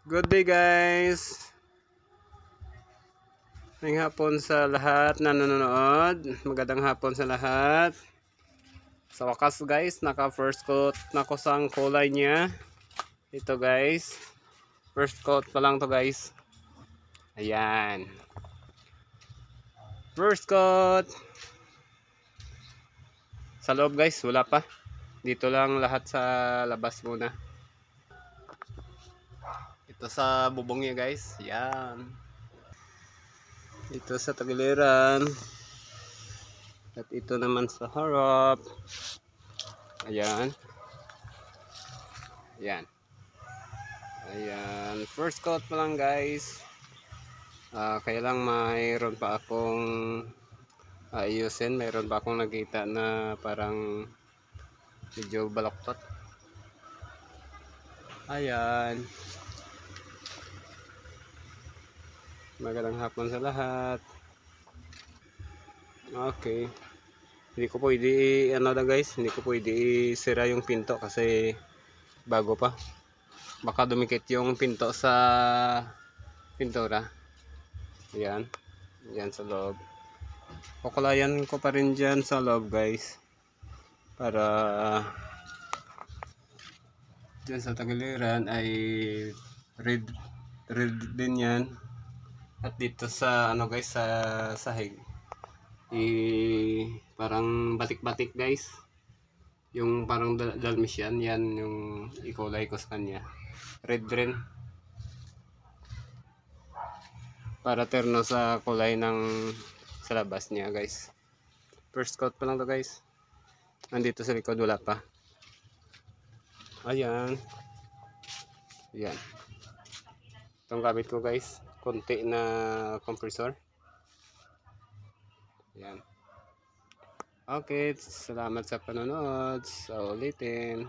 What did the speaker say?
Good day guys. Ngayong hapon sa lahat na nanonood. Magandang hapon sa lahat. Sa wakas guys, naka first coat na ko sang kulay niya. Ito guys. First coat pa lang to guys. Ayan. First coat. Sa loob guys, wala pa. Dito lang lahat sa labas muna. Ito sa bubong niya guys. Ayan. Ito sa tagiliran. At ito naman sa harap. Ayan. Ayan. Ayan. First coat pa lang guys. Kaya lang mayroon pa akong ayusin. Mayroon pa akong nakita na parang medyo baloktot. Ayan. Magandang hapon sa lahat. Okay. Hindi ko pwede guys, hindi ko pwede isira yung pinto kasi bago pa. Baka dumikit yung pinto sa pintura. Ayan. Ayan sa loob. Kukulayan ko pa rin dyan sa loob guys. Para dyan sa tagiliran ay red din yan. At dito sa guys sa sahig parang batik-batik guys. Yung parang dalmatian yan yung ikulay ko sa kanya. Red rin. Para terno sa kulay ng sa labas niya guys. First coat pa lang to guys. Nandito sa likod wala pa. Ayan. Ayan. Itong gamit ko guys. Konti na compressor. Ayan. Okay. Salamat sa panonood. Sa ulitin.